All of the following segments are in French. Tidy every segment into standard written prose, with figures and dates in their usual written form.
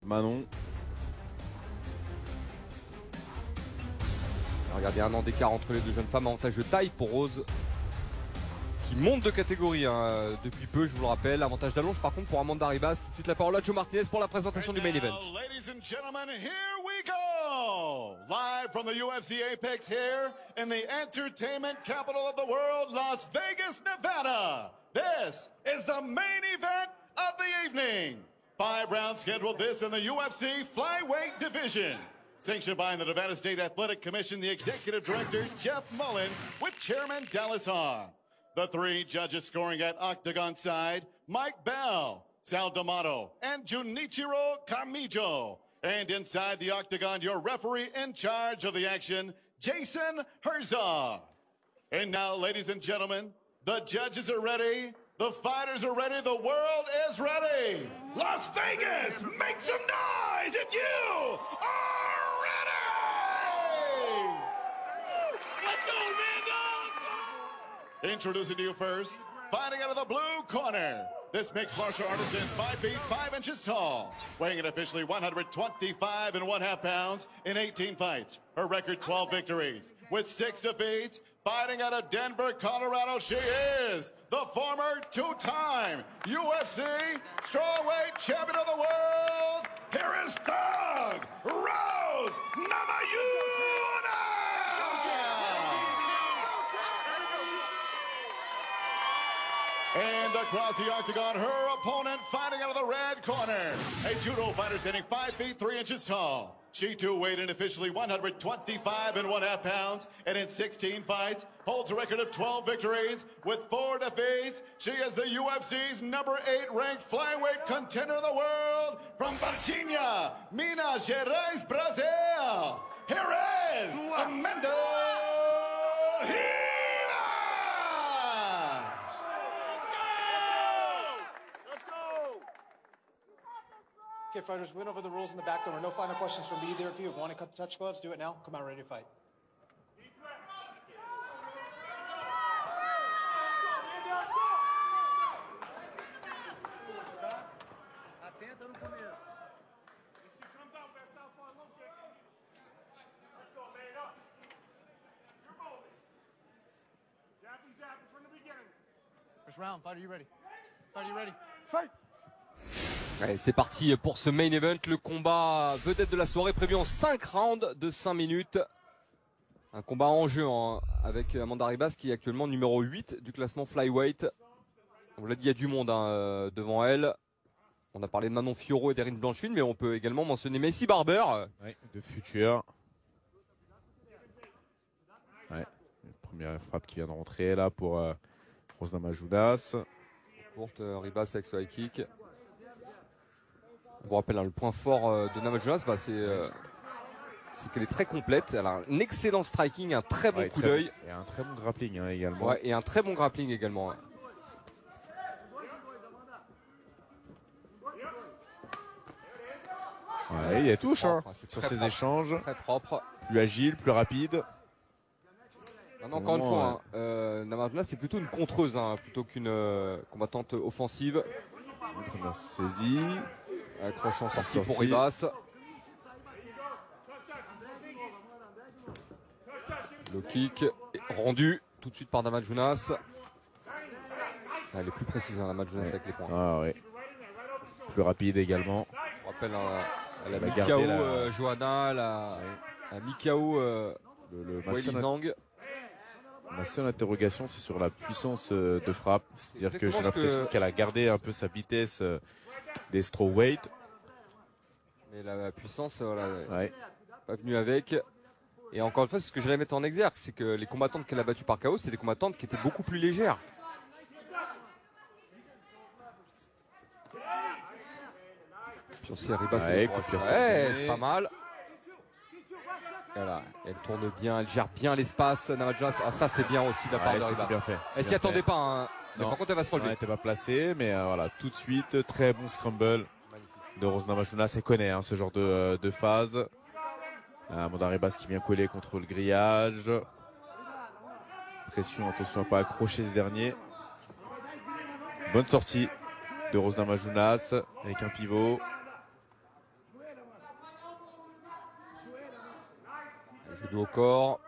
Manon. Regardez, un an d'écart entre les deux jeunes femmes, avantage de taille pour Rose qui monte de catégorie depuis peu, je vous le rappelle. Avantage d'allonge par contre pour Amanda Ribas. Tout de suite la parole à Joe Martinez pour la présentation du main event. Ladies and gentlemen, here we go! Live from the UFC Apex here in the entertainment capital of the world, Las Vegas, Nevada. This is the main event of the evening. 5 rounds scheduled this in the UFC flyweight division. Sanctioned by the Nevada State Athletic Commission, the executive director, Jeff Mullen, with chairman Dallas Hahn. The 3 judges scoring at octagon side, Mike Bell, Sal D'Amato, and Junichiro Kamijo. And inside the octagon, your referee in charge of the action, Jason Herzog. And now, ladies and gentlemen, the judges are ready, the fighters are ready, the world is ready. Las Vegas, make some noise if you are ready! Let's go, man, go! Introducing to you first, fighting out of the blue corner. This mixed martial artist is 5 feet 5 inches tall, weighing in officially 125.5 pounds in 18 fights. Her record 12 victories with 6 defeats. Fighting out of Denver, Colorado, she is the former 2-time UFC strawweight champion of the world. Here is Thug Rose Namajunas! And across the octagon, her opponent fighting out of the red corner. A judo fighter standing 5 feet 3 inches tall. She too weighed in officially 125.5 pounds, and in 16 fights holds a record of 12 victories with 4 defeats. She is the UFC's number 8 ranked flyweight contender of the world from Virginia, Minas Gerais, Brazil. Here is Amanda Ribas. Okay, fighters, we went over the rules in the back. There were no final questions from either of you. If you want to touch gloves, do it now. Come out ready to fight. First round, fighter, you ready? Fighter, you ready? Fight! C'est parti pour ce main event, le combat vedette de la soirée prévu en 5 rounds de 5 minutes. Un combat en jeu avec Amanda Ribas qui est actuellement numéro 8 du classement flyweight. On l'a dit, il y a du monde devant elle. On a parlé de Manon Fiorot et d'Erin Blanchfield, mais on peut également mentionner Macy Barber. Ouais, de futur. Ouais, première frappe qui vient de rentrer là pour Rose Namajunas. Courte, Ribas avec ce high kick. On vous rappelle, le point fort de Namajunas, c'est qu'elle est très complète. Elle a un excellent striking, un très bon coup d'œil. Et un très bon grappling également. Ouais, et un très bon grappling également. Ouais, il y a touche sur ces échanges. Très propre. Plus agile, plus rapide. Encore une fois, Namajunas c'est plutôt une contreuse plutôt qu'une combattante offensive. Saisie. Accrochant sortie pour Ribas. Le kick rendu tout de suite par Namajunas. Elle est plus précise, Namajunas avec les points. Ah ouais. Plus rapide également. Je rappelle, elle a mis KO Johanna, elle a mis KO Weili Zhang. Ma seule interrogation, c'est sur la puissance de frappe. C'est-à-dire que j'ai l'impression qu'elle a gardé un peu sa vitesse des strawweight. Mais la puissance, pas venue avec. Et encore une fois, c'est ce que j'allais mettre en exergue, c'est que les combattantes qu'elle a battues par KO, c'est des combattantes qui étaient beaucoup plus légères. Puis aussi, Ribas, c'est pas mal. Voilà, elle tourne bien, elle gère bien l'espace. Ah, ça c'est bien aussi de la part de Ribas. Bien fait. Elle s'y attendait pas, mais par contre elle va se relever. Elle n'était pas placée, mais voilà, tout de suite, très bon scramble de Rose Namajunas. Elle connaît ce genre de phase. Amanda Ribas qui vient coller contre le grillage. Pression, attention à pas accrocher ce dernier. Bonne sortie de Rose Namajunas avec un pivot. Judo au corps.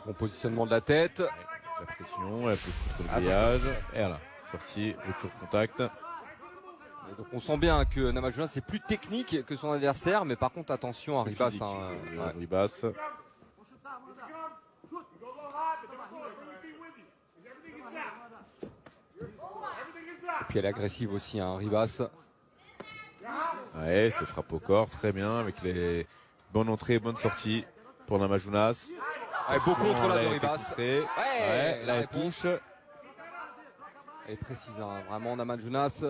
Bon positionnement de la tête. La pression, elle peut contre le grillage. Et voilà, sortie, rupture de contact. Et donc on sent bien que Namajunas c'est plus technique que son adversaire, mais par contre attention à Ribas. Ouais. Ribas. Et puis elle est agressive aussi, Ribas. Ouais, c'est frappe au corps, très bien, avec les bonnes entrées et bonnes sorties pour Namajunas. Ouais, beau contre là de Ribas. Ouais, là elle touche. Elle est précise, vraiment Namajunas.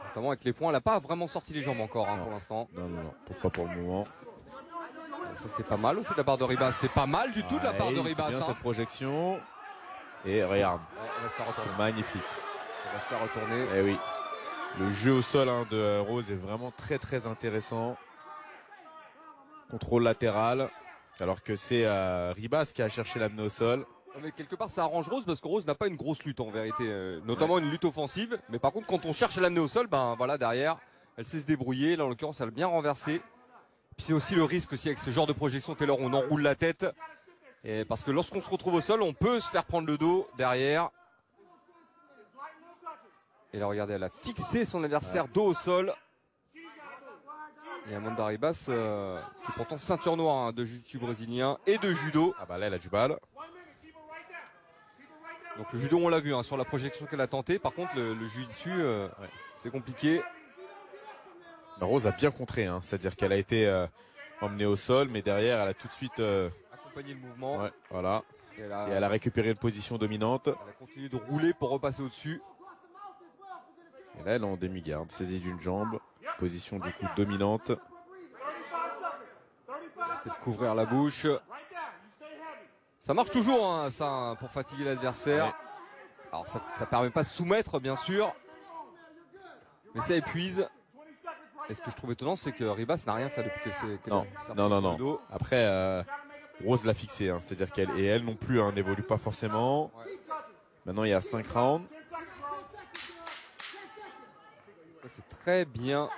Notamment avec les points, elle n'a pas vraiment sorti les jambes encore pour l'instant. Non, pourquoi pour le moment. Ça c'est pas mal aussi de la part de Ribas. C'est pas mal du tout de la part de Ribas. C'est bien cette projection. Et regarde, c'est magnifique. On va se faire retourner. Eh oui. Le jeu au sol de Rose est vraiment très très intéressant. Contrôle latéral. Alors que c'est Ribas qui a cherché l'amener au sol. Mais quelque part ça arrange Rose parce que Rose n'a pas une grosse lutte en vérité. Notamment une lutte offensive. Mais par contre quand on cherche à l'amener au sol, ben voilà derrière, elle sait se débrouiller. Là en l'occurrence elle a bien renversé. Puis c'est aussi le risque aussi avec ce genre de projection, Taylor, on enroule la tête. Et parce que lorsqu'on se retrouve au sol, on peut se faire prendre le dos derrière. Et là, regardez, elle a fixé son adversaire dos au sol. Et Amanda Ribas, qui est pourtant ceinture noire de jiu-jitsu brésilien et de judo. Ah bah là, elle a du mal. Donc le judo, on l'a vu sur la projection qu'elle a tenté. Par contre, le jiu-jitsu, c'est compliqué. Rose a bien contré, c'est-à-dire qu'elle a été emmenée au sol, mais derrière, elle a tout de suite accompagné le mouvement. Ouais, voilà. Et elle a récupéré une position dominante. Elle a continué de rouler pour repasser au-dessus. Et là, elle est en demi-garde, saisie d'une jambe, position du coup dominante. C'est de couvrir la bouche. Ça marche toujours, ça, pour fatiguer l'adversaire. Ouais. Alors, ça permet pas de soumettre, bien sûr, mais ça épuise. Et ce que je trouve étonnant, c'est que Ribas n'a rien fait depuis qu'elle non. Après, Rose l'a fixé, c'est-à-dire qu'elle non plus n'évolue pas forcément. Ouais. Maintenant, il y a 5 rounds. C'est très bien.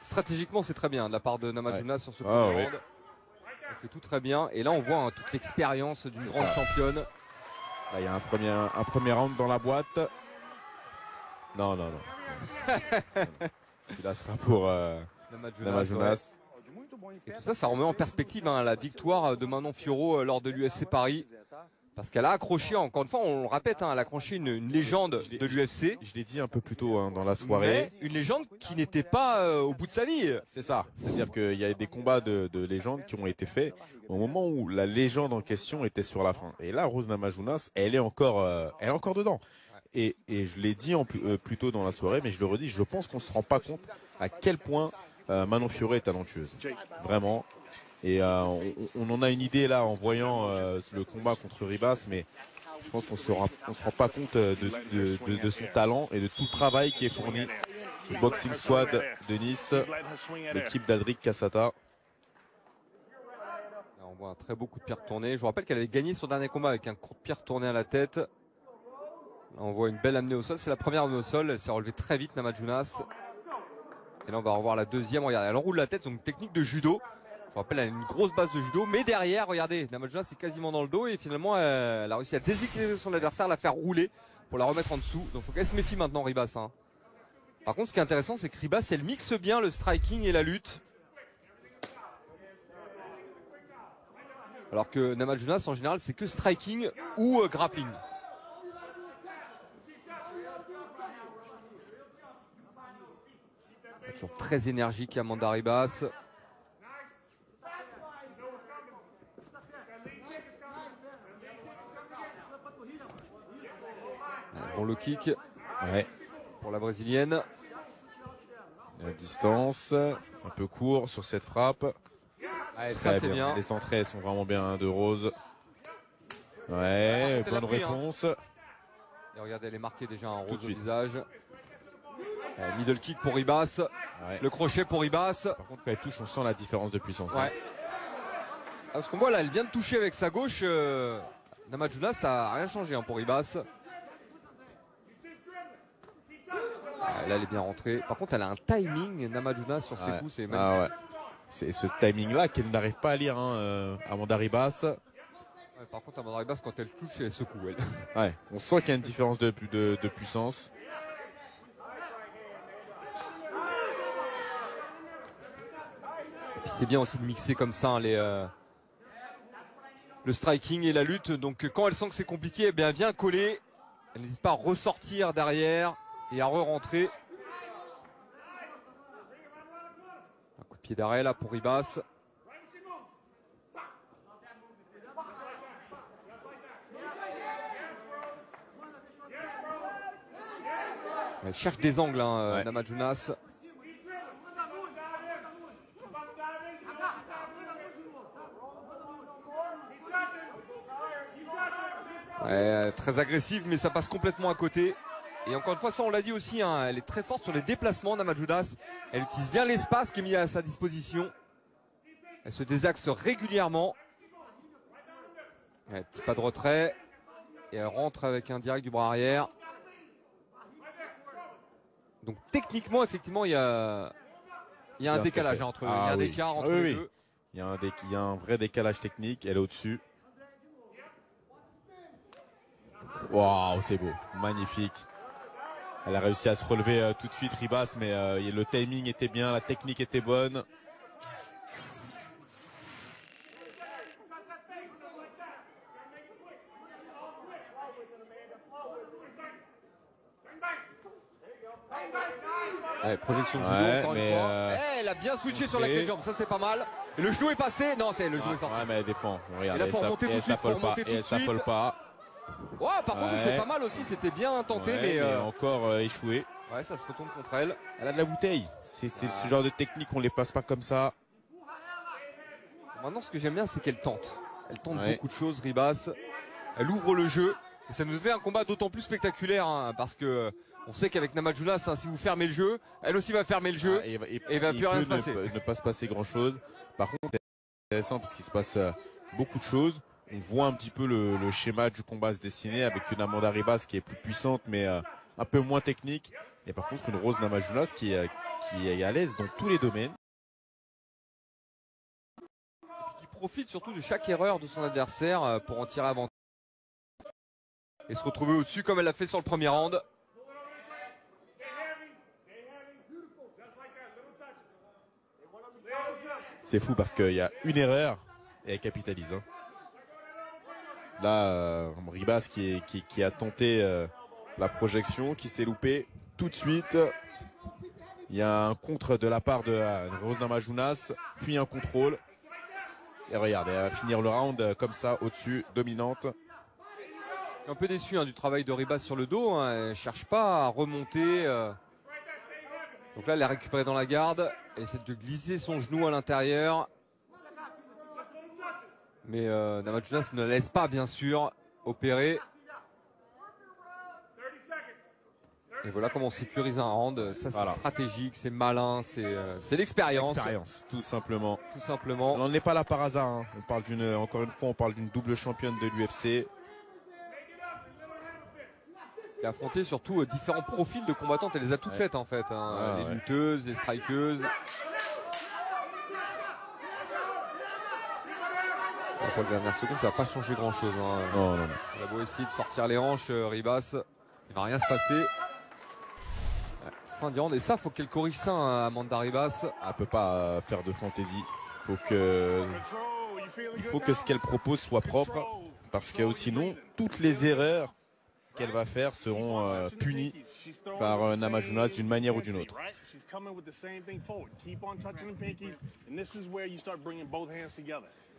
Stratégiquement, c'est très bien de la part de Namajunas sur ce premier round. Elle fait tout très bien. Et là, on voit toute l'expérience d'une grande championne. Là, il y a un premier round dans la boîte. Non. Celui-là sera pour Namajunas. Et tout ça, ça remet en perspective la victoire de Manon Fiorot lors de l'UFC Paris. Parce qu'elle a accroché, encore une fois, on le répète, elle a accroché une légende de l'UFC. Je l'ai dit un peu plus tôt dans la soirée. Mais une légende qui n'était pas au bout de sa vie. C'est ça. C'est-à-dire qu'il y a des combats de légendes qui ont été faits au moment où la légende en question était sur la fin. Et là, Rose Namajunas, elle est encore dedans. Et je l'ai dit plus tôt dans la soirée, mais je le redis, je pense qu'on ne se rend pas compte à quel point Manon Fiorot est talentueuse. Vraiment. Et on en a une idée là en voyant le combat contre Ribas, mais je pense qu'on se rend pas compte de son talent et de tout le travail qui est fourni. Le Boxing Squad de Nice, l'équipe d'Adric Cassata. On voit un très beau coup de pied retourné. Je vous rappelle qu'elle avait gagné son dernier combat avec un coup de pied retourné à la tête. Là, on voit une belle amenée au sol. C'est la première amenée au sol. Elle s'est relevée très vite, Namajunas. Et là, on va revoir la deuxième. Regardez, elle enroule la tête, donc technique de judo. Je vous rappelle, elle a une grosse base de judo, mais derrière, regardez, Namajunas est quasiment dans le dos et finalement, elle a réussi à déséquilibrer son adversaire, la faire rouler pour la remettre en dessous. Donc, il faut qu'elle se méfie maintenant, Ribas. Par contre, ce qui est intéressant, c'est que Ribas, elle mixe bien le striking et la lutte. Alors que Namajunas, en général, c'est que striking ou grappling. Toujours très énergique, Amanda Ribas. Bon low kick pour la brésilienne. La distance, un peu court sur cette frappe. Ouais, ça c'est bien. Les entrées sont vraiment bien de Rose. Ouais, bonne réponse. Et regardez, elle est marquée déjà en rose au visage. Middle kick pour Ribas. Ouais. Le crochet pour Ribas. Par contre, quand elle touche, on sent la différence de puissance. Ouais. Parce qu'on voit là, elle vient de toucher avec sa gauche. Namajunas, ça n'a rien changé pour Ribas. Là, elle est bien rentrée. Par contre, elle a un timing, Namajunas, sur ses coups. C'est magnifique. Ah ouais. C'est ce timing-là qu'elle n'arrive pas à lire, hein, Amanda Ribas. Ouais, par contre, Amanda Ribas, quand elle touche, elle secoue. Elle. Ouais, on sent qu'il y a une différence de puissance. Et puis c'est bien aussi de mixer comme ça hein, le striking et la lutte. Donc quand elle sent que c'est compliqué, eh bien, elle vient coller. Elle n'hésite pas à ressortir derrière et à re-rentrer. Un coup de pied d'arrêt là pour Ribas. Elle cherche des angles, hein, Ouais. Namajunas. Ouais, très agressive, mais ça passe complètement à côté. Et encore une fois, ça on l'a dit aussi, hein, elle est très forte sur les déplacements, Namajunas. Elle utilise bien l'espace qui est mis à sa disposition. Elle se désaxe régulièrement. Ouais, petit pas de retrait. Et elle rentre avec un direct du bras arrière. Donc techniquement, effectivement, il y a un décalage fait. entre, Ah il y a un oui. écart entre Ah oui, les oui. deux. Il y a un vrai décalage technique. Elle est au-dessus. Waouh, c'est beau. Magnifique. Elle a réussi à se relever tout de suite, Ribas, mais le timing était bien, la technique était bonne. Ouais, projection de judo Ouais, encore mais une fois. Elle a bien switché sur la clé de jambe, ça c'est pas mal. Et le genou est passé, non, c'est le genou est sorti. Ouais, mais elle défend. Regarde, Et là, faut remonter tout de suite, faut remonter tout de elle suite. s'affole pas. Ouais, par contre, ça, c'est Ouais. pas mal aussi, c'était bien tenté, Ouais, mais encore échoué. ouais, ça se retourne contre elle. Elle a de la bouteille. C'est ce genre de technique, on les passe pas comme ça. Maintenant, ce que j'aime bien, c'est qu'elle tente. Elle tente Ouais. beaucoup de choses, Ribas. Elle ouvre le jeu. Et ça nous fait un combat d'autant plus spectaculaire, hein, parce que on sait qu'avec Namajunas, hein, si vous fermez le jeu, elle aussi va fermer le jeu. Ah, et il va plus rien peut se passer. ne pas se passer grand chose. Par contre, c'est intéressant parce qu'il se passe beaucoup de choses. On voit un petit peu le schéma du combat se dessiner avec une Amanda Ribas qui est plus puissante mais un peu moins technique. Et par contre, une Rose Namajunas qui est à l'aise dans tous les domaines. Qui profite surtout de chaque erreur de son adversaire pour en tirer avantage. Et se retrouver au-dessus comme elle l'a fait sur le premier round. C'est fou parce qu'il y a une erreur et elle capitalise. Hein. Là, Ribas qui a tenté la projection, qui s'est loupé tout de suite. Il y a un contre de la part de Rose Namajunas, puis un contrôle. Et regarde, elle va finir le round comme ça, au-dessus, dominante. Un peu déçu hein, du travail de Ribas sur le dos. Hein. Elle ne cherche pas à remonter. Donc là, elle est récupérée dans la garde. Elle essaie de glisser son genou à l'intérieur. Mais Namajunas ne la laisse pas, bien sûr, opérer. Et voilà comment on sécurise un round. Ça, c'est Voilà. stratégique, c'est malin, c'est l'expérience. Expérience, tout simplement. Tout simplement. On n'en est pas là par hasard. Hein. On parle encore une fois, on parle d'une double championne de l'UFC. Qui a affronté surtout différents profils de combattantes. Elle les a toutes faites en fait. Hein. Ah, les ouais. lutteuses, les strikeuses. Pour les dernières secondes, ça va pas changer grand chose. Hein. Non, non, non. Elle a beau essayer de sortir les hanches, Ribas, il va rien se passer. Ouais, fin du round. Et ça, faut qu'elle corrige ça, hein, Amanda Ribas. Elle peut pas faire de fantaisie. Il faut que ce qu'elle propose soit propre. Parce que sinon, toutes les erreurs qu'elle va faire seront punies par Namajunas d'une manière ou d'une autre.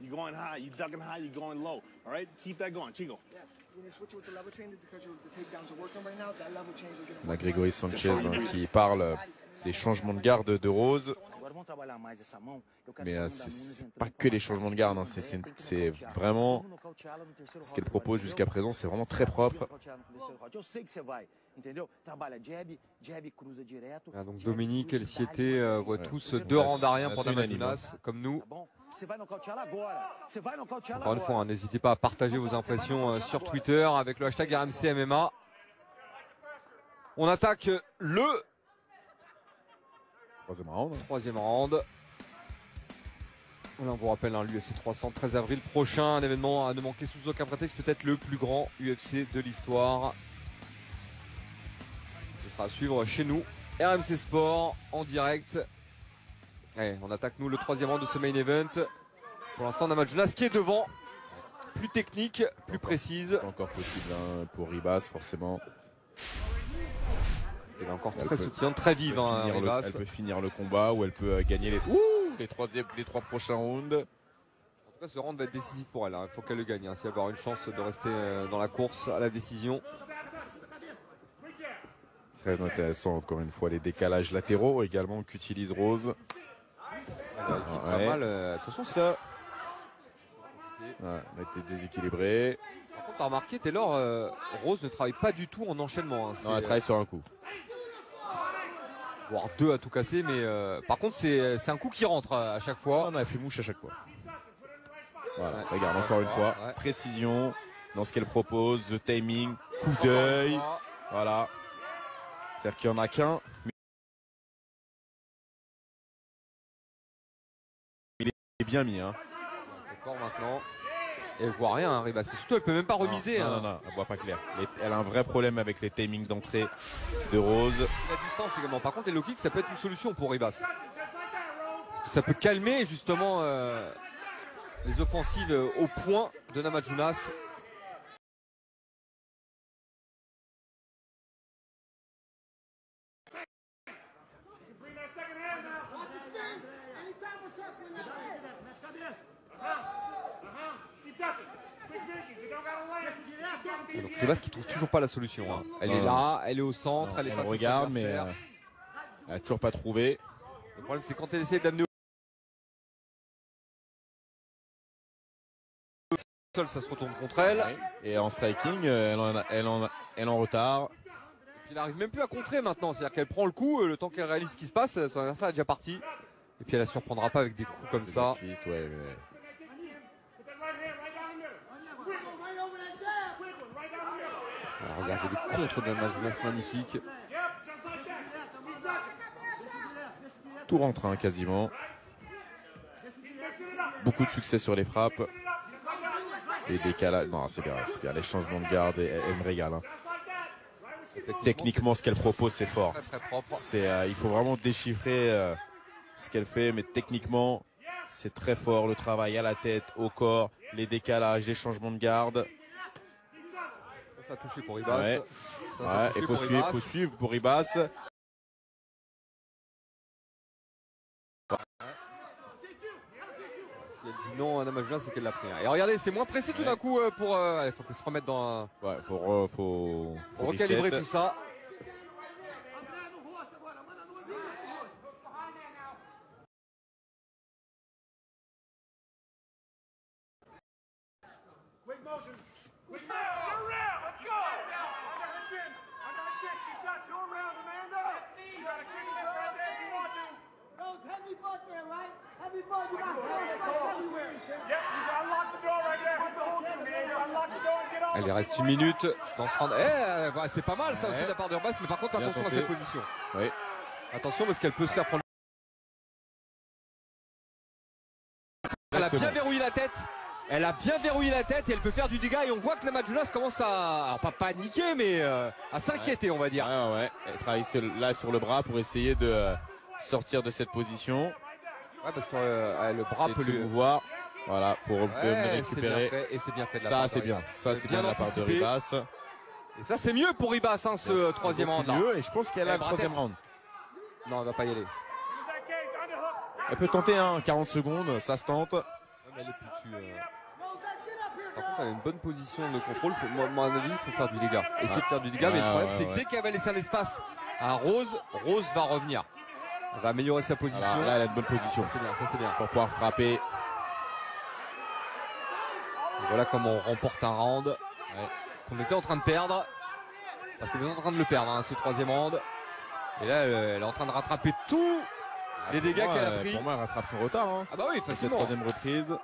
You're going high, you're ducking high, you're going low. All right? Keep that going. Chico. When you're switching with the level changes because the takedowns are working right now, that level change is On a Grégory Sanchez hein, qui parle des changements de garde de Rose. Mais c'est pas que les changements de garde, hein, c'est vraiment ce qu'elle propose jusqu'à présent, c'est vraiment très propre. Ah, donc Dominique, elle s'y était, voit tous deux rounds à rien pour c'est unanime, Namajunas, comme nous. Encore une fois, hein, n'hésitez pas à partager vos impressions sur Twitter avec le hashtag RMC MMA. On attaque le Troisième round. Troisième round. Là, on vous rappelle l'UFC 300, 13 avril prochain, un événement à ne manquer sous aucun prétexte, peut-être le plus grand UFC de l'histoire. Ce sera à suivre chez nous, RMC Sport, en direct. Allez, on attaque nous le troisième round de ce main event. Pour l'instant, Namajunas qui est devant, plus technique, plus précise. Pas encore possible hein, pour Ribas, forcément. Elle est encore très soutenante, très vive, hein, Ribas. Elle peut finir le combat ou elle peut gagner les trois prochains rounds. En tout cas, ce round va être décisif pour elle. Il faut qu'elle le gagne si elle veut avoir une chance de rester dans la course à la décision. Très intéressant, encore une fois, les décalages latéraux également qu'utilise Rose. Pas mal. Attention, ça. Elle était déséquilibrée. Par contre, t'as remarqué, Taylor, Rose ne travaille pas du tout en enchaînement. Hein. Non, elle travaille sur un coup. Voire deux à tout casser, mais par contre, c'est un coup qui rentre à chaque fois. On a fait mouche à chaque fois. Voilà, regarde, encore une fois. Précision dans ce qu'elle propose, the timing, coup d'œil. Voilà. C'est-à-dire qu'il n'y en a qu'un. Il est bien mis. Hein. D'accord, maintenant. Et elle voit rien, hein, Ribas. Surtout, elle peut même pas remiser. Non, non, elle voit pas clair. Elle a un vrai problème avec les timings d'entrée de Rose. La distance également. Par contre, les low kicks, ça peut être une solution pour Ribas. Ça peut calmer justement les offensives au point de Namajunas. Donc Ribas qui trouve toujours pas la solution. Hein. Elle est là, elle est au centre, elle est face à son regarde, mais adversaire. elle n'a toujours pas trouvé. Le problème, c'est quand elle essaie d'amener au sol, ça se retourne contre elle. Et en striking, elle en retard. Et puis elle n'arrive même plus à contrer maintenant. C'est-à-dire qu'elle prend le coup, le temps qu'elle réalise ce qui se passe, son adversaire est déjà parti. Et puis elle ne la surprendra pas avec des coups comme ça. Fist, ouais, mais... Alors, regardez le contre de Namajunas, magnifique. Tout rentre hein, quasiment. Beaucoup de succès sur les frappes. Et décalage. Non, c'est bien, c'est bien. Les changements de garde, elle me régale. Hein. Techniquement, ce qu'elle propose, c'est fort. Très, très propre. Il faut vraiment déchiffrer ce qu'elle fait, mais techniquement, c'est très fort. Le travail à la tête, au corps, les décalages, les changements de garde. Ça a touché pour Ribas. Ouais. Il faut suivre pour Ribas. Si elle dit non à Namajunas, c'est qu'elle l'a pris. Et regardez, c'est moins pressé tout d'un coup pour. Il faut qu'elle se remette dans. Ouais, faut recalibrer reset. tout ça. Elle reste une minute dans ce round. C'est pas mal ça aussi de la part de Ribas, mais par contre Bien attention tenté. à cette position. Oui. Attention parce qu'elle peut se faire prendre. Elle a bien verrouillé la tête. Elle a bien verrouillé la tête et elle peut faire du dégât. Et on voit que Namajunas commence à, alors pas paniquer, mais à s'inquiéter, on va dire. Ouais. Elle travaille là sur le bras pour essayer de sortir de cette position. Ouais, parce que le bras peut lui voir. Voilà, faut récupérer. Et c'est bien fait de la Ça, part de c'est bien. Ribas. Ça, c'est bien de la part de anticipé. Ribas. Et ça, c'est mieux pour Ribas, hein, ce troisième round là. Et je pense qu'elle a le troisième round. Non, elle va pas y aller. Elle peut tenter 40 secondes, ça se tente. Ouais, mais elle est plus dessus, Par contre, elle a une bonne position de contrôle. Moi, à mon avis, il faut faire du dégât. Essayer de faire du dégât, mais le problème, c'est que dès qu'elle va laisser un espace à Rose, Rose va revenir. Elle va améliorer sa position. Alors, là, elle a une bonne position. Ça, c'est bien, ça, c'est bien. Pour pouvoir frapper. Et voilà comment on remporte un round qu'on était en train de perdre. Parce qu'elle est en train de le perdre, hein, ce troisième round. Et là, elle est en train de rattraper tous les dégâts qu'elle a pris. Pour moi, elle rattrape son retard. Hein. Ah bah oui, Cette facilement. troisième reprise.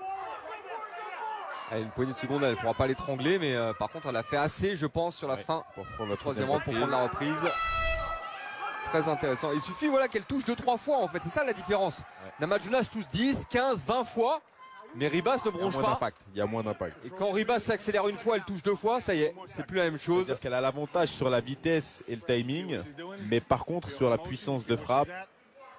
Elle a une poignée de secondes, elle ne pourra pas l'étrangler, mais par contre, elle a fait assez, je pense, sur la fin Pour prendre le troisième round pour prendre la reprise. Très intéressant. Il suffit voilà, qu'elle touche 2-3 fois en fait. C'est ça la différence. Ouais. Namajunas touche 10, 15, 20 fois. Mais Ribas ne bronche pas. Il y a moins d'impact. Et quand Ribas s'accélère une fois, elle touche 2 fois, ça y est, c'est plus la même chose. C'est-à-dire qu'elle a l'avantage sur la vitesse et le timing, mais par contre sur la puissance de frappe,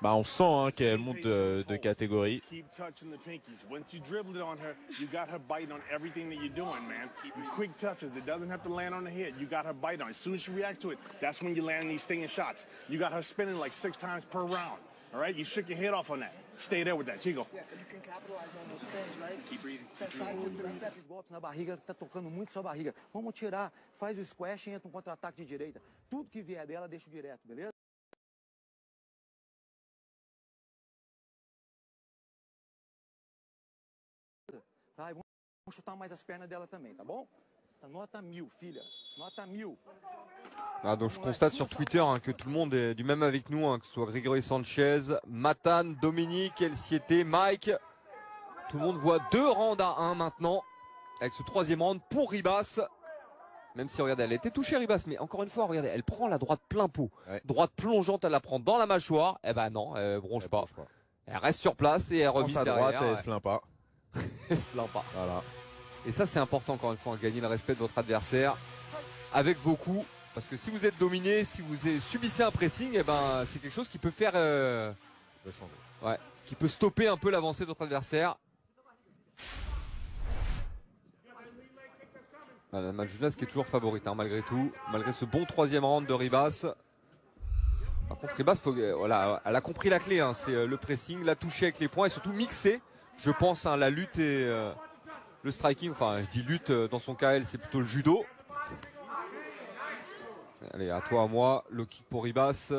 bah on sent hein, qu'elle monte de catégorie. Keep touching the pinkies. Once you dribbled it on her, you got her biting on everything that you're doing, man. Quick touches. It doesn't have to land on the head. You got her bite on it. As soon as she reacts to it, that's when you land these stinging shots. You got her spinning like 6 times per round. All right? You shook your head off on that. Stay there with that. Chico. Yeah, you can capitalize on those spins, right? Keep breathing. Step side to the step. Os golpes na barriga, tá tocando muito sua barriga. Vamos tirar, faz o squash e entra um contra-ataque de direita. Tudo que vier dela, deixa direto, beleza? Tá, e vamos chutar mais as pernas dela também, tá bom? Tá, nota 1000, filha. Nota 1000. Ah, donc je constate sur Twitter hein, que tout le monde est du même avec nous, hein, que ce soit Grégory Sanchez, Matan, Dominique, Elsiete, Mike. Tout le monde voit 2 rounds à 1 maintenant, avec ce 3e round pour Ribas. Même si, regardez, elle a été touchée Ribas, mais encore une fois, regardez, elle prend la droite plein pot. Ouais. Droite plongeante, elle la prend dans la mâchoire. Eh ben non, elle bronche pas. Elle reste sur place et elle remise à derrière. droite et elle se plaint pas. Elle se plaint pas. Voilà. Et ça, c'est important encore une fois, gagner le respect de votre adversaire avec vos coups. Parce que si vous êtes dominé, si vous subissez un pressing, eh ben, c'est quelque chose qui peut faire, Changer. ouais, qui peut stopper un peu l'avancée de votre adversaire. Voilà, Namajunas qui est toujours favorite hein, malgré tout, malgré ce bon 3e round de Ribas. Par contre, Ribas, voilà, elle a compris la clé, hein, c'est le pressing, la toucher avec les poings et surtout mixer. Je pense hein, la lutte et le striking. Enfin, je dis lutte dans son cas, elle, c'est plutôt le judo. Allez, à toi, à moi. Low kick pour Ribas.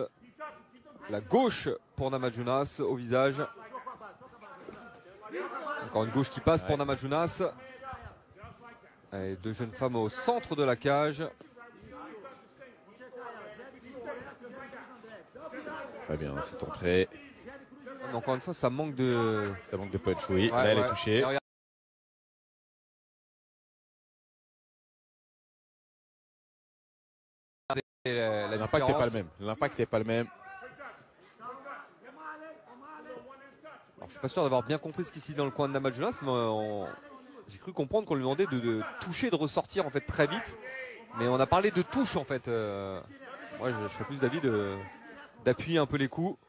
La gauche pour Namajunas au visage. Encore une gauche qui passe pour Namajunas. Allez, 2 jeunes femmes au centre de la cage. Très bien, cette entrée. Mais encore une fois, ça manque de... Ça manque de punch, oui. Ouais, Là, elle ouais. est touchée. L'impact n'est pas le même. L'impact n'est pas le même. Alors, je suis pas sûr d'avoir bien compris ce qu'ici dans le coin de Namajunas, mais j'ai cru comprendre qu'on lui demandait de toucher, de ressortir en fait très vite. Mais on a parlé de touche en fait. Moi, je serais plus d'avis d'appuyer un peu les coups.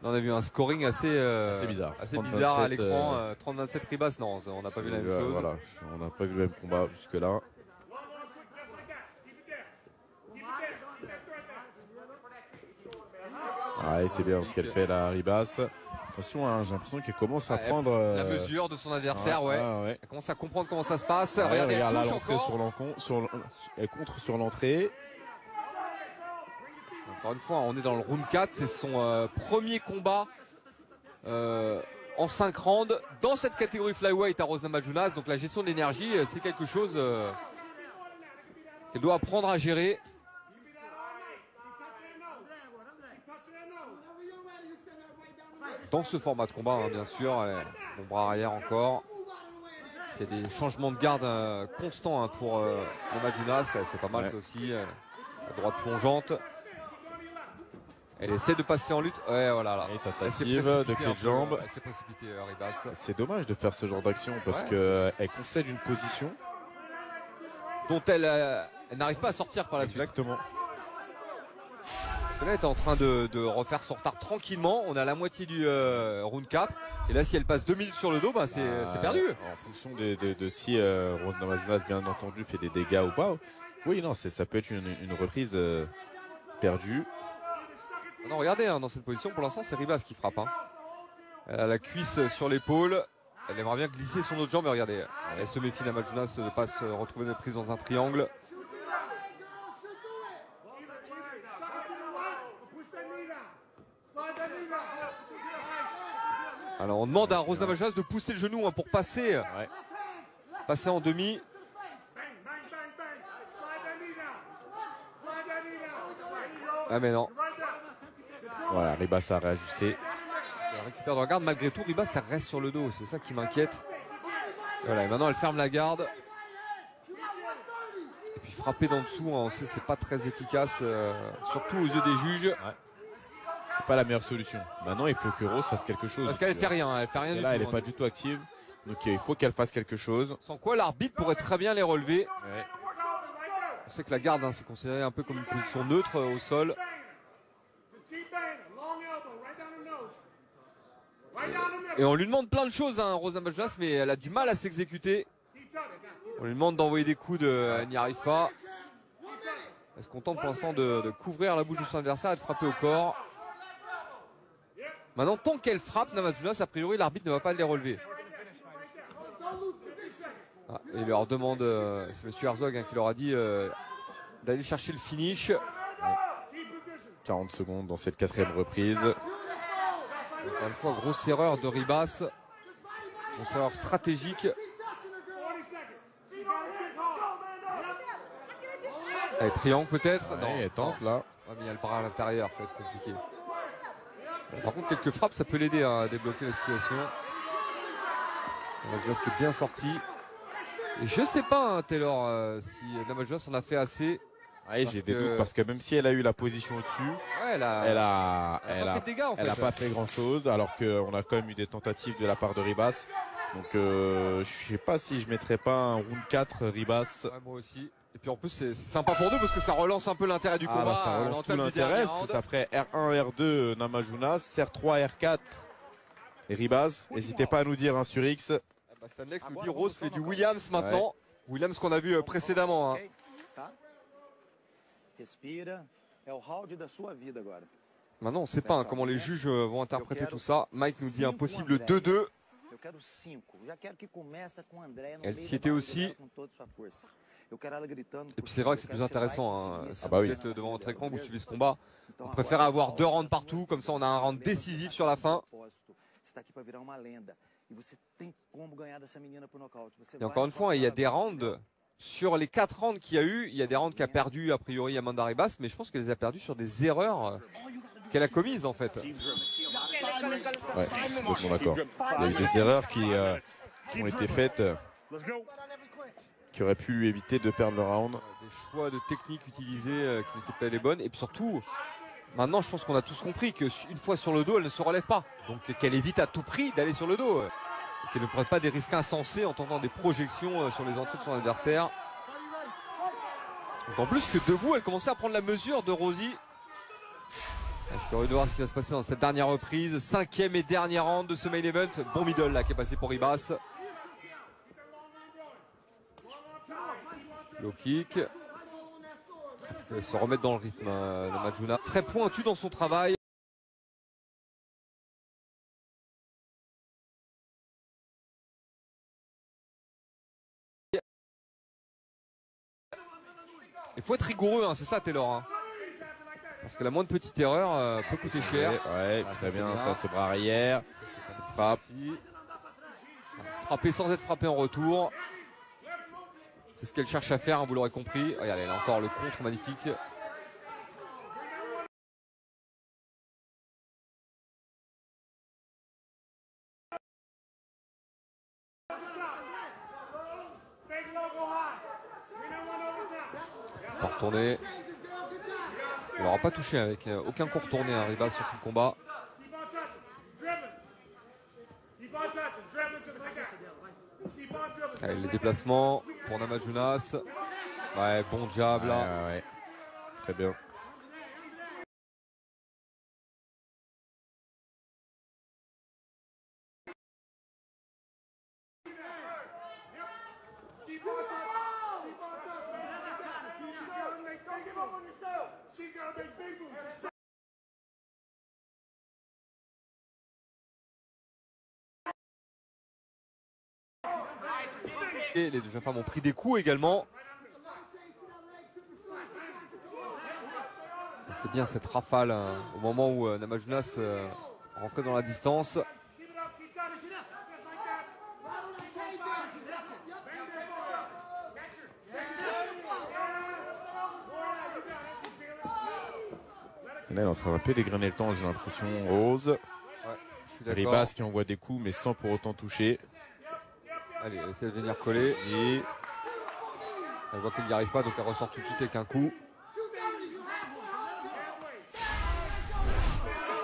Là, on a vu un scoring assez bizarre. assez 30-27, bizarre à l'écran. 30-27 Ribas, non, on n'a pas vu la même chose. Voilà, on n'a pas vu le même combat jusque-là. Ah, et c'est bien ce qu'elle fait là, Ribas. Attention, hein, j'ai l'impression qu'elle commence à prendre la mesure de son adversaire, ouais. Elle commence à comprendre comment ça se passe. Ouais, Regardez, regarde elle là touche l'entrée encore. elle contre sur l'entrée. Encore une fois, on est dans le round 4, c'est son premier combat en 5 rounds dans cette catégorie flyweight à Rose Namajunas. Donc la gestion de l'énergie, c'est quelque chose qu'elle doit apprendre à gérer. Dans ce format de combat, hein, bien sûr, mon bras arrière encore. Il y a des changements de garde constants hein, pour Namajunas, c'est pas mal ça aussi. La droite plongeante. Elle essaie de passer en lutte. Ouais, voilà. Là. Et tentative de clé de jambe. Elle s'est précipitée, Ribas. C'est dommage de faire ce genre d'action parce qu'elle concède une position dont elle n'arrive pas à sortir par la suite. Exactement. Là, elle est en train de refaire son retard tranquillement. On est à la moitié du round 4. Et là, si elle passe 2 minutes sur le dos, bah, c'est perdu. En fonction de si Rose Namajunas, bien entendu, fait des dégâts ou pas. Oui, non, ça peut être une reprise perdue. Non, regardez, hein, dans cette position, pour l'instant, c'est Ribas qui frappe. Hein. Elle a la cuisse sur l'épaule. Elle aimerait bien glisser son autre jambe, mais regardez, elle se méfie Namajunas de ne pas se retrouver prise dans un triangle. Alors on demande à Rose Namajunas de pousser le genou hein, pour passer, passer en demi. Ah mais non. Voilà, Ribas a réajusté. Elle récupère de la garde. Malgré tout, Ribas, ça reste sur le dos. C'est ça qui m'inquiète. Voilà, et maintenant elle ferme la garde. frapper d'en dessous, hein, on sait que c'est pas très efficace, surtout aux yeux des juges. Ouais. C'est pas la meilleure solution. Maintenant, il faut que Rose fasse quelque chose. Parce qu'elle fait rien, elle fait rien du là, tout. elle est pas du tout active. Donc il faut qu'elle fasse quelque chose. Sans quoi l'arbitre pourrait très bien les relever. Ouais. On sait que la garde, hein, c'est considéré un peu comme une position neutre au sol. Et on lui demande plein de choses, hein, Rose Namajunas, mais elle a du mal à s'exécuter. On lui demande d'envoyer des coudes, elle n'y arrive pas. Elle se contente pour l'instant de couvrir la bouche de son adversaire et de frapper au corps. Maintenant, tant qu'elle frappe, Namajunas, a priori, l'arbitre ne va pas les relever. Ah, et il leur demande, c'est M. Herzog hein, qui leur a dit d'aller chercher le finish. 40 secondes dans cette 4e reprise. Encore une fois, grosse erreur de Ribas. Grosse erreur stratégique. Allez, triangle peut-être. Ouais, Non, elle tente là. Ouais, mais il y a le bras à l'intérieur, ça va être compliqué. Par contre, quelques frappes, ça peut l'aider à débloquer la situation. Namajunas qui est bien sorti. Et je sais pas, hein, Taylor, si Namajunas en a fait assez. Ouais, j'ai des doutes parce que même si elle a eu la position au-dessus, ouais, elle a pas fait de dégâts, en fait. Elle n'a pas fait grand-chose, alors qu'on a quand même eu des tentatives de la part de Ribas. Donc je sais pas si je mettrais pas un round 4 Ribas. Ouais, moi aussi. Et puis en plus c'est sympa pour nous parce que ça relance un peu l'intérêt du combat. Bah, ça relance tout l'intérêt. Ça ferait R1, R2 Namajunas, R3, R4 et Ribas. N'hésitez pas à nous dire hein, sur X. Bah, Stanlex nous dit Rose fait du Williams maintenant. Ouais. Williams qu'on a vu précédemment. Hein. Maintenant on ne sait pas hein, comment les juges vont interpréter tout ça. Mike nous dit impossible 2-2. Elle s'y était aussi. Et puis c'est vrai que c'est plus intéressant. Hein. Si vous êtes devant votre écran, vous suivez ce combat. On préfère avoir 2 rounds partout, comme ça on a un round décisif sur la fin. Et encore une fois, il y a des rounds. Sur les 4 rounds qu'il y a eu, il y a des rounds qu'a perdu a priori Amanda Ribas, mais je pense qu'elle les a perdus sur des erreurs qu'elle a commises en fait. Ouais, je suis complètement d'accord. Il y a eu des erreurs qui ont été faites, qui auraient pu éviter de perdre le round. Des choix de technique utilisés qui n'étaient pas les bonnes. Et puis surtout, maintenant je pense qu'on a tous compris qu'une fois sur le dos, elle ne se relève pas. Donc qu'elle évite à tout prix d'aller sur le dos. Qu'elle ne prenne pas des risques insensés en tentant des projections sur les entrées de son adversaire. Donc en plus que debout, elle commençait à prendre la mesure de Rosie. Je suis curieux de voir ce qui va se passer dans cette dernière reprise. 5e et dernier round de ce main event. Bon middle là qui est passé pour Ribas. Low kick. Il faut se remettre dans le rythme, Namajunas. Très pointu dans son travail. Il faut être rigoureux, hein, c'est ça Taylor. Hein. Parce que la moindre petite erreur peut coûter cher. Ouais, très bien, ça, ce bras arrière, cette frappe. Frapper sans être frappé en retour. C'est ce qu'elle cherche à faire, hein, vous l'aurez compris. Regardez, elle a encore le contre magnifique. Pas retourné. Il n'aura pas touché avec aucun coup retourné à Ribas sur tout le combat. Allez, les déplacements pour Namajunas. Ouais, bon jab là. Ouais. Très bien. Et les deux jeunes femmes ont pris des coups également. C'est bien cette rafale hein, au moment où Namajunas rentrait dans la distance. Là, elle est en train d'un peu dégrainer le temps, j'ai l'impression. Rose. Ouais, Ribas qui envoie des coups mais sans pour autant toucher. Allez, essayez de venir coller. Et Elle voit qu'elle n'y arrive pas, donc elle ressort tout de suite avec un coup.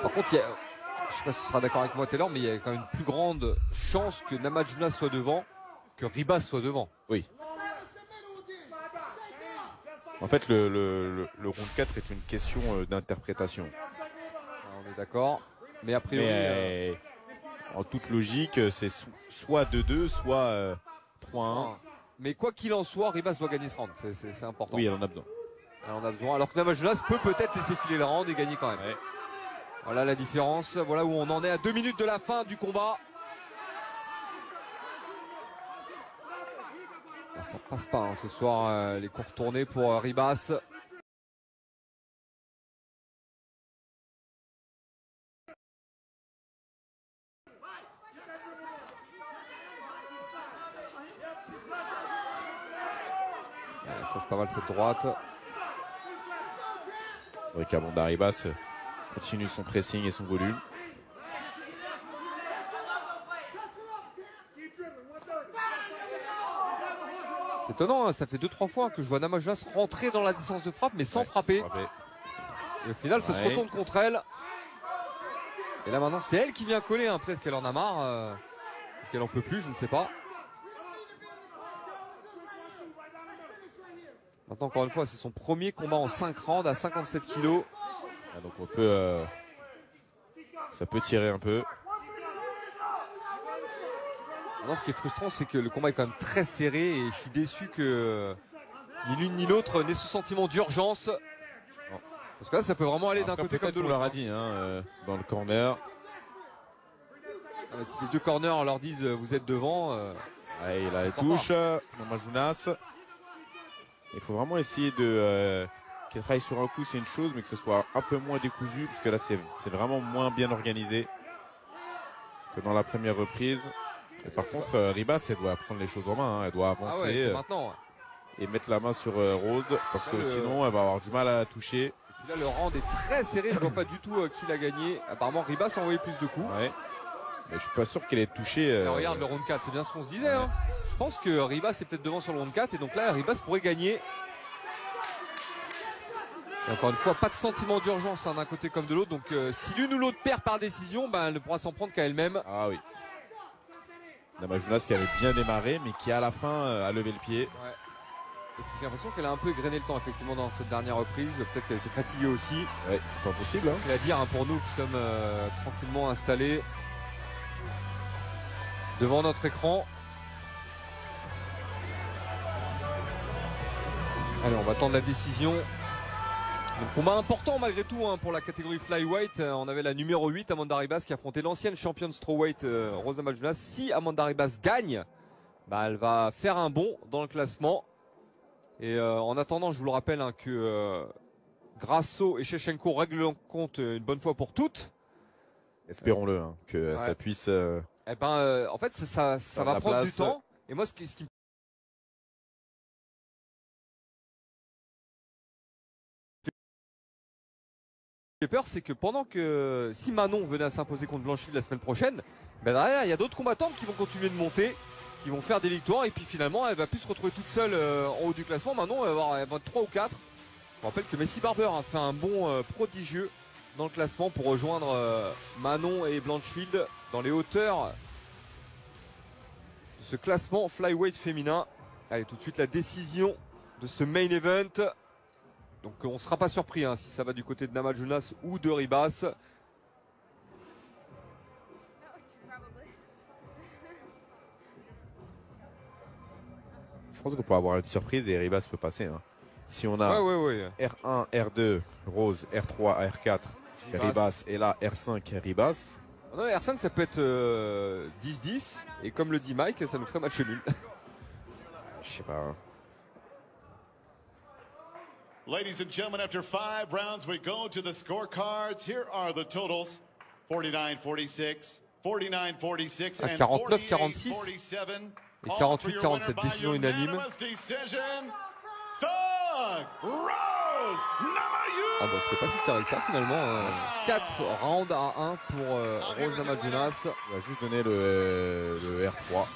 Par contre, je ne sais pas si tu seras d'accord avec moi Taylor, mais il y a quand même une plus grande chance que Namajunas soit devant que Ribas soit devant. Oui. En fait, le round 4 est une question d'interprétation. On est d'accord. Mais a priori... Mais, en toute logique, c'est soit 2-2, soit 3-1. Mais quoi qu'il en soit, Ribas doit gagner ce round. C'est important. Oui, elle en a besoin. Elle en a besoin. Alors que Namajunas peut peut-être laisser filer le round et gagner quand même. Ouais. Voilà la différence. Voilà où on en est à 2 minutes de la fin du combat. Ça passe pas hein, ce soir, les cours tournés pour Ribas. Ça c'est pas mal cette droite. Avec Amanda Ribas continue son pressing et son volume. C'est étonnant, hein, ça fait 2-3 fois que je vois Namajunas rentrer dans la distance de frappe mais sans frapper. Et au final ça se retourne contre elle. Et là maintenant c'est elle qui vient coller, hein. Peut-être qu'elle en a marre, qu'elle en peut plus, je ne sais pas. Maintenant encore une fois c'est son premier combat en 5 rounds à 57 kg. Ah, donc on peut, ça peut tirer un peu. Non, ce qui est frustrant, c'est que le combat est quand même très serré et je suis déçu que ni l'une ni l'autre n'ait ce sentiment d'urgence. Parce que là, ça peut vraiment aller d'un côté comme de l'autre. On leur a dit dans le corner. Si les deux corners leur disent vous êtes devant. Allez, là, elle touche. Namajunas. Il faut vraiment essayer de qu'elle travaille sur un coup, c'est une chose, mais que ce soit un peu moins décousu, parce que là, c'est vraiment moins bien organisé que dans la première reprise. Et par contre, Ribas, elle doit prendre les choses en main, hein. Elle doit avancer maintenant, et mettre la main sur Rose, parce que sinon, elle va avoir du mal à la toucher. Et puis là, le round est très serré, je ne vois pas du tout qui l'a gagné. Apparemment, Ribas a envoyé plus de coups. Ouais. Mais je suis pas sûr qu'elle ait touché. Regarde le round 4, c'est bien ce qu'on se disait. Hein. Je pense que Ribas est peut-être devant sur le round 4, et donc là, Ribas pourrait gagner. Et encore une fois, pas de sentiment d'urgence hein, d'un côté comme de l'autre. Donc si l'une ou l'autre perd par décision, ben, elle ne pourra s'en prendre qu'à elle-même. Ah oui. Namajunas qui avait bien démarré, mais qui à la fin a levé le pied. Ouais. Et puis j'ai l'impression qu'elle a un peu égrené le temps effectivement dans cette dernière reprise. Peut-être qu'elle était fatiguée aussi. Ouais, c'est pas possible. Hein. C'est à dire hein, pour nous qui sommes tranquillement installés devant notre écran. Allez, on va attendre la décision. Donc combat important malgré tout hein, pour la catégorie flyweight. On avait la numéro 8 Amanda Ribas qui affrontait l'ancienne championne strawweight Rose Namajunas. Si Amanda Ribas gagne, bah, elle va faire un bond dans le classement. Et en attendant, je vous le rappelle hein, que Grasso et Shevchenko règlent le compte une bonne fois pour toutes. Espérons-le, hein, que ça puisse. Eh ben, en fait, ça va prendre du temps. Et moi, ce qui me fait peur, c'est que pendant que si Manon venait à s'imposer contre Blanchfield la semaine prochaine, ben derrière, il y a d'autres combattantes qui vont continuer de monter, qui vont faire des victoires, et puis finalement, elle va plus se retrouver toute seule en haut du classement. Manon, elle va avoir 3 ou 4. Je rappelle que Messi Barber a fait un bond prodigieux dans le classement pour rejoindre Manon et Blanchfield dans les hauteurs de ce classement flyweight féminin. Allez, tout de suite la décision de ce main event. Donc on ne sera pas surpris hein, si ça va du côté de Namajunas ou de Ribas. Je pense qu'on peut avoir une surprise et Ribas peut passer. Hein. Si on a R1, R2, Rose, R3, R4, Ribas et là R5, Ribas. Non, R5 ça peut être 10-10 et comme le dit Mike, ça nous ferait match nul. Je sais pas. Hein. Ladies and gentlemen, after 5 rounds, we go to the scorecards. Here are the totals. 49-46, 49-46, and 49-46 et 48-47, décision unanime. Ah bah c'était pas si serré que ça finalement. 4 rounds à 1 pour Rose Namajunas. On va juste donner le R3. Voilà.